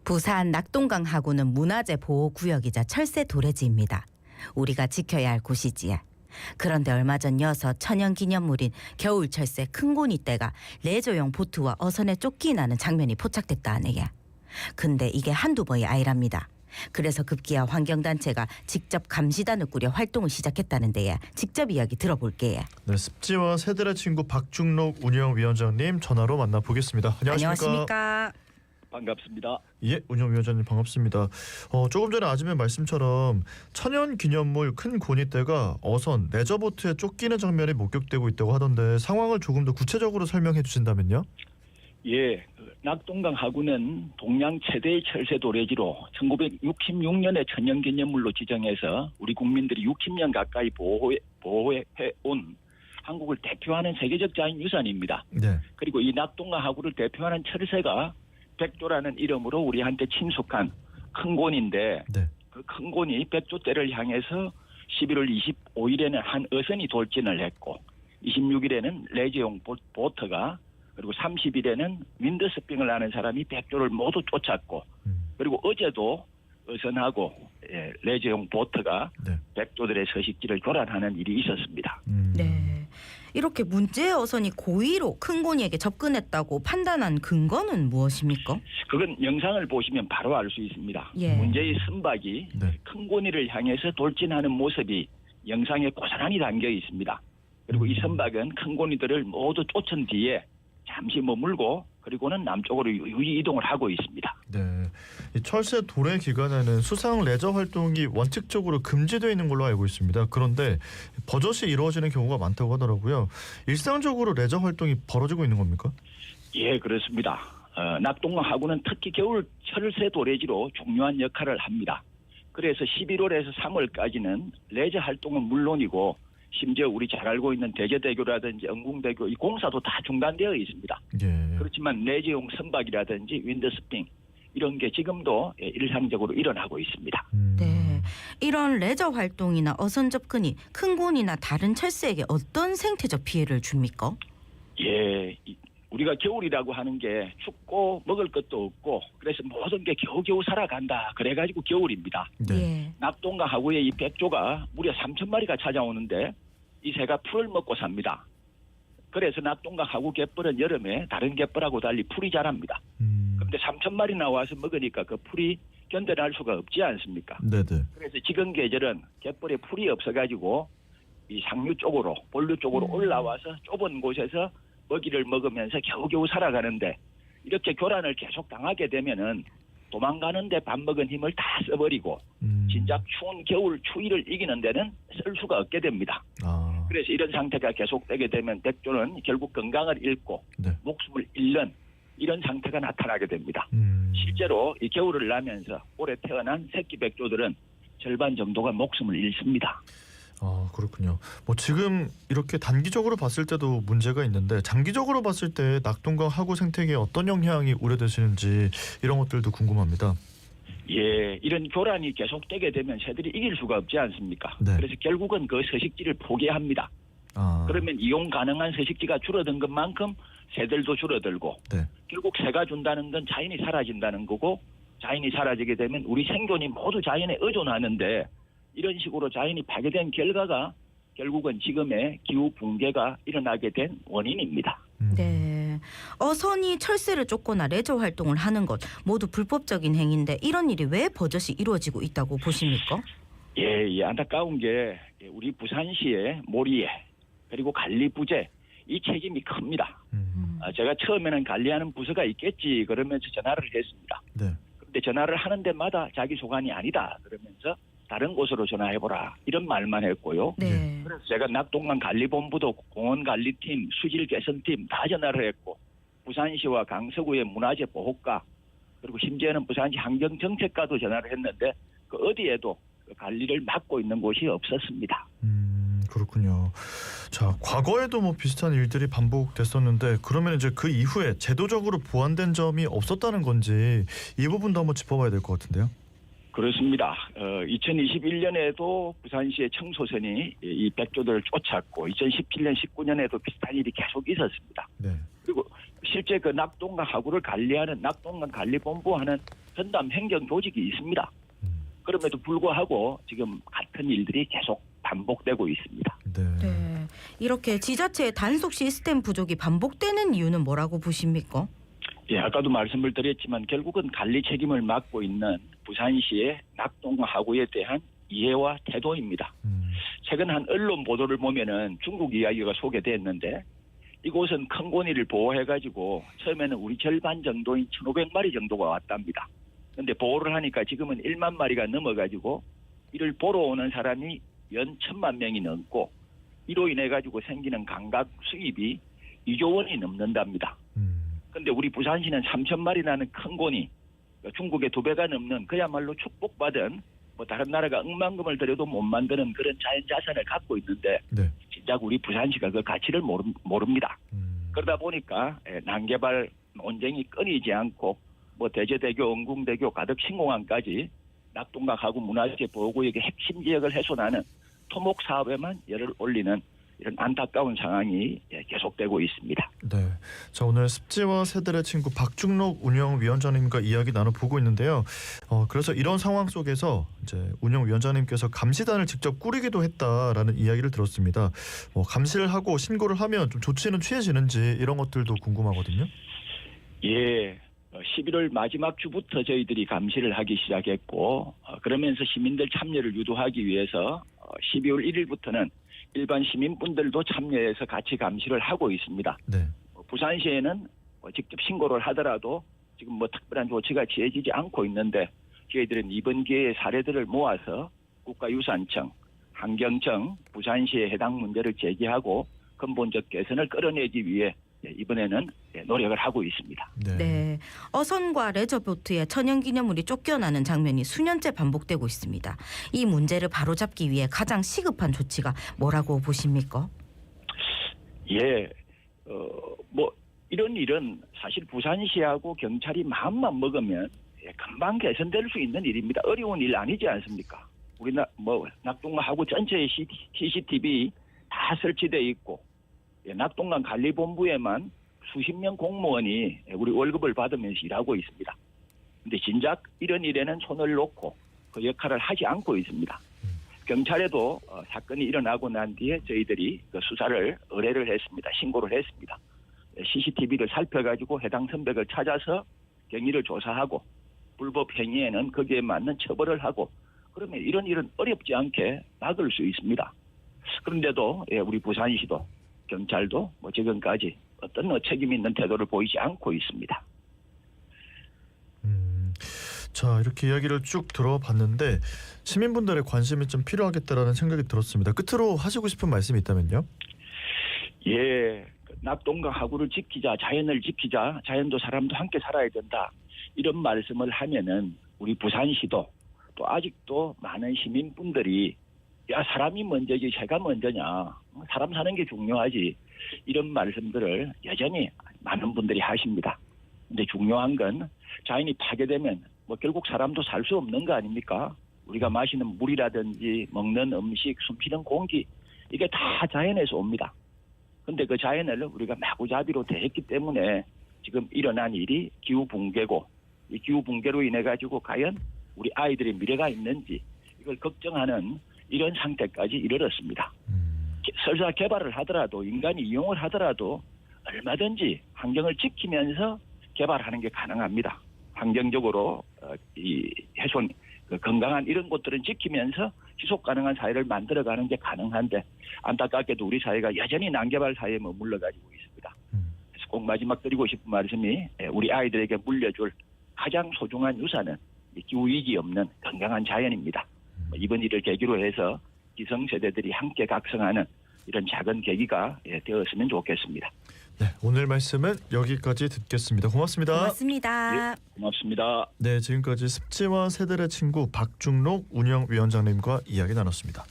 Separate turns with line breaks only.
부산 낙동강 하구는 문화재 보호구역이자 철새 도래지입니다. 우리가 지켜야 할 곳이지요. 그런데 얼마 전 여섯 천연기념물인 겨울철새 큰고니떼가 레저용 보트와 어선에 쫓기나는 장면이 포착됐다 하네요. 근데 이게 한두 번이 아니랍니다. 그래서 급기야 환경단체가 직접 감시단을 꾸려 활동을 시작했다는데요. 직접 이야기 들어볼게요.
네, 습지와 새들의 친구 박중록 운영위원장님 전화로 만나보겠습니다.
안녕하십니까?
반갑습니다.
예, 운영위원장님 반갑습니다. 조금 전에 아침에 말씀처럼 천연기념물 큰 고니떼가 어선, 레저보트에 쫓기는 장면이 목격되고 있다고 하던데 상황을 조금 더 구체적으로 설명해 주신다면요?
예, 낙동강 하구는 동양 최대의 철새 도래지로 1966년에 천연기념물로 지정해서 우리 국민들이 60년 가까이 보호해온 한국을 대표하는 세계적 자연유산입니다.
네.
그리고 이 낙동강 하구를 대표하는 철새가 백조라는 이름으로 우리한테 친숙한 큰곤인데
네.
그 큰곤이 백조대를 향해서 11월 25일에는 한 어선이 돌진을 했고 26일에는 레저용 보트가 그리고 30일에는 윈드스핑을 하는 사람이 백조를 모두 쫓았고 그리고 어제도 어선하고 레저용 보트가
네.
백조들의 서식지를 교란하는 일이 있었습니다.
네. 이렇게 문제의 어선이 고의로 큰고니에게 접근했다고 판단한 근거는 무엇입니까?
그건 영상을 보시면 바로 알 수 있습니다.
예.
문제의 선박이
네.
큰고니를 향해서 돌진하는 모습이 영상에 고스란히 담겨 있습니다. 그리고 이 선박은 큰고니들을 모두 쫓은 뒤에 잠시 머물고 그리고는 남쪽으로 유유 이동을 하고 있습니다.
네. 이 철새 도래 기간에는 수상 레저 활동이 원칙적으로 금지되어 있는 걸로 알고 있습니다. 그런데 버젓이 이루어지는 경우가 많다고 하더라고요. 일상적으로 레저 활동이 벌어지고 있는 겁니까?
예, 그렇습니다. 낙동강 하구는 특히 겨울 철새 도래지로 중요한 역할을 합니다. 그래서 11월에서 3월까지는 레저 활동은 물론이고 심지어 우리 잘 알고 있는 대제대교라든지 영궁대교 이 공사도 다 중단되어 있습니다.
예.
그렇지만 레저용 선박이라든지 윈드스핑 이런 게 지금도 일상적으로 일어나고 있습니다.
네. 이런 레저 활동이나 어선 접근이 큰고니나 다른 철새에게 어떤 생태적 피해를 줍니까?
예, 우리가 겨울이라고 하는 게 춥고 먹을 것도 없고 그래서 모든 게 겨우겨우 살아간다. 그래가지고 겨울입니다.
네.
예.
낙동강 하구에 이 백조가 무려 3,000마리가 찾아오는데 이 새가 풀을 먹고 삽니다. 그래서 낙동강 하구 갯벌은 여름에 다른 갯벌하고 달리 풀이 자랍니다. 그런데 3,000마리 나와서 먹으니까 그 풀이 견뎌낼 수가 없지 않습니까?
네네.
그래서 지금 계절은 갯벌에 풀이 없어가지고 이 상류 쪽으로 본류 쪽으로 올라와서 좁은 곳에서 먹이를 먹으면서 겨우겨우 살아가는데 이렇게 교란을 계속 당하게 되면은 도망가는데 밥 먹은 힘을 다 써버리고 진작 추운 겨울 추위를 이기는 데는 쓸 수가 없게 됩니다.
아.
그래서 이런 상태가 계속되게 되면 백조는 결국 건강을 잃고
네.
목숨을 잃는 이런 상태가 나타나게 됩니다. 실제로 이 겨울을 나면서 올해 태어난 새끼 백조들은 절반 정도가 목숨을 잃습니다.
아, 그렇군요. 뭐 지금 이렇게 단기적으로 봤을 때도 문제가 있는데 장기적으로 봤을 때 낙동강 하구 생태계에 어떤 영향이 우려되시는지 이런 것들도 궁금합니다.
예, 이런 교란이 계속되게 되면 새들이 이길 수가 없지 않습니까?
네.
그래서 결국은 그 서식지를 포기합니다.
아.
그러면 이용 가능한 서식지가 줄어든 것만큼 새들도 줄어들고
네.
결국 새가 준다는 건 자연이 사라진다는 거고 자연이 사라지게 되면 우리 생존이 모두 자연에 의존하는데 이런 식으로 자연이 파괴된 결과가 결국은 지금의 기후 붕괴가 일어나게 된 원인입니다.
네. 어선이 철새를 쫓거나 레저 활동을 하는 것 모두 불법적인 행위인데 이런 일이 왜 버젓이 이루어지고 있다고 보십니까?
예, 안타까운 게 우리 부산시의 모리에 그리고 관리 부재 이 책임이 큽니다. 제가 처음에는 관리하는 부서가 있겠지 그러면서 전화를 했습니다.
네.
그런데 전화를 하는 데마다 자기 소관이 아니다 그러면서 다른 곳으로 전화해보라 이런 말만 했고요.
네.
그래서 제가 낙동강 관리본부도 공원관리팀, 수질개선팀 다 전화를 했고 부산시와 강서구의 문화재 보호과 그리고 심지어는 부산시 환경정책과도 전화를 했는데 그 어디에도 그 관리를 맡고 있는 곳이 없었습니다.
그렇군요. 자, 과거에도 뭐 비슷한 일들이 반복됐었는데 그러면 이제 그 이후에 제도적으로 보완된 점이 없었다는 건지 이 부분도 한번 짚어봐야 될 것 같은데요.
그렇습니다. 2021년에도 부산시의 청소선이 이 백조들을 쫓았고 2017년, 19년에도 비슷한 일이 계속 있었습니다.
네.
그리고 실제 그 낙동강 하구를 관리하는 낙동강 관리본부 하는 전담 행정 조직이 있습니다. 그럼에도 불구하고 지금 같은 일들이 계속 반복되고 있습니다.
네.
네. 이렇게 지자체의 단속 시스템 부족이 반복되는 이유는 뭐라고 보십니까?
예, 아까도 말씀을 드렸지만 결국은 관리 책임을 맡고 있는 부산시의 낙동하구에 대한 이해와 태도입니다. 최근 한 언론 보도를 보면은 중국 이야기가 소개됐는데 이곳은 큰 고니를 보호해가지고 처음에는 우리 절반 정도인 1,500마리 정도가 왔답니다. 그런데 보호를 하니까 지금은 1만 마리가 넘어가지고 이를 보러 오는 사람이 연 1,000만 명이 넘고 이로 인해 가지고 생기는 관광 수입이 2조 원이 넘는답니다. 그런데 우리 부산시는 3,000마리라는 큰 고니, 중국의 2배가 넘는 그야말로 축복받은 뭐 다른 나라가 억만금을 들여도 못 만드는 그런 자연 자산을 갖고 있는데
네.
진작 우리 부산시가 그 가치를 모릅니다. 그러다 보니까 난개발 논쟁이 끊이지 않고 뭐 대제대교, 응궁대교, 가덕 신공항까지 낙동강하구 문화재 보호구역의 핵심 지역을 훼손하는 토목 사업에만 열을 올리는 이런 안타까운 상황이 계속되고 있습니다.
네. 자, 오늘 습지와 새들의 친구 박중록 운영위원장님과 이야기 나눠보고 있는데요. 그래서 이런 상황 속에서 이제 운영위원장님께서 감시단을 직접 꾸리기도 했다라는 이야기를 들었습니다. 감시를 하고 신고를 하면 좀 조치는 취해지는지 이런 것들도 궁금하거든요.
예. 11월 마지막 주부터 저희들이 감시를 하기 시작했고 그러면서 시민들 참여를 유도하기 위해서 12월 1일부터는 일반 시민분들도 참여해서 같이 감시를 하고 있습니다.
네.
부산시에는 직접 신고를 하더라도 지금 뭐 특별한 조치가 취해지지 않고 있는데 저희들은 이번 기회에 사례들을 모아서 국가유산청, 환경청, 부산시에 해당 문제를 제기하고 근본적 개선을 끌어내기 위해 이번에는 노력을 하고 있습니다.
네.
네. 어선과 레저보트의 천연기념물이 쫓겨나는 장면이 수년째 반복되고 있습니다. 이 문제를 바로잡기 위해 가장 시급한 조치가 뭐라고 보십니까?
예, 뭐 이런 일은 사실 부산시하고 경찰이 마음만 먹으면 금방 개선될 수 있는 일입니다. 어려운 일 아니지 않습니까? 우리 낙동강하구 전체에 CCTV 다 설치돼 있고 낙동강 관리본부에만 수십 명 공무원이 우리 월급을 받으면서 일하고 있습니다. 그런데 진작 이런 일에는 손을 놓고 그 역할을 하지 않고 있습니다. 경찰에도 사건이 일어나고 난 뒤에 저희들이 그 수사를 의뢰를 했습니다. 신고를 했습니다. CCTV를 살펴가지고 해당 선백을 찾아서 경위를 조사하고 불법 행위에는 거기에 맞는 처벌을 하고 그러면 이런 일은 어렵지 않게 막을 수 있습니다. 그런데도 우리 부산시도 경찰도 뭐 지금까지 어떤 책임 있는 태도를 보이지 않고 있습니다.
자, 이렇게 이야기를 쭉 들어봤는데 시민분들의 관심이 좀 필요하겠다라는 생각이 들었습니다. 끝으로 하시고 싶은 말씀이 있다면요?
예, 낙동강하구를 지키자, 자연을 지키자, 자연도 사람도 함께 살아야 된다. 이런 말씀을 하면은 우리 부산시도 또 아직도 많은 시민분들이 야, 사람이 먼저지 제가 먼저냐. 사람 사는 게 중요하지. 이런 말씀들을 여전히 많은 분들이 하십니다. 근데 중요한 건 자연이 파괴되면 뭐 결국 사람도 살 수 없는 거 아닙니까? 우리가 마시는 물이라든지 먹는 음식, 숨쉬는 공기 이게 다 자연에서 옵니다. 근데 그 자연을 우리가 마구잡이로 대했기 때문에 지금 일어난 일이 기후 붕괴고 이 기후 붕괴로 인해 가지고 과연 우리 아이들의 미래가 있는지 이걸 걱정하는 이런 상태까지 이르렀습니다. 설사 개발을 하더라도 인간이 이용을 하더라도 얼마든지 환경을 지키면서 개발하는 게 가능합니다. 환경적으로 이 훼손 건강한 이런 것들은 지키면서 지속 가능한 사회를 만들어가는 게 가능한데 안타깝게도 우리 사회가 여전히 난개발 사회에 머물러 가지고 있습니다. 그래서 꼭 마지막 드리고 싶은 말씀이 우리 아이들에게 물려줄 가장 소중한 유산은 기후위기 없는 건강한 자연입니다. 이번 일을 계기로 해서 기성세대들이 함께 각성하는 이런 작은 계기가 되었으면 좋겠습니다.
네, 오늘 말씀은 여기까지 듣겠습니다. 고맙습니다.
고맙습니다.
고맙습니다.
네, 지금까지 습지와 새들의 친구 박중록 운영위원장님과 이야기 나눴습니다.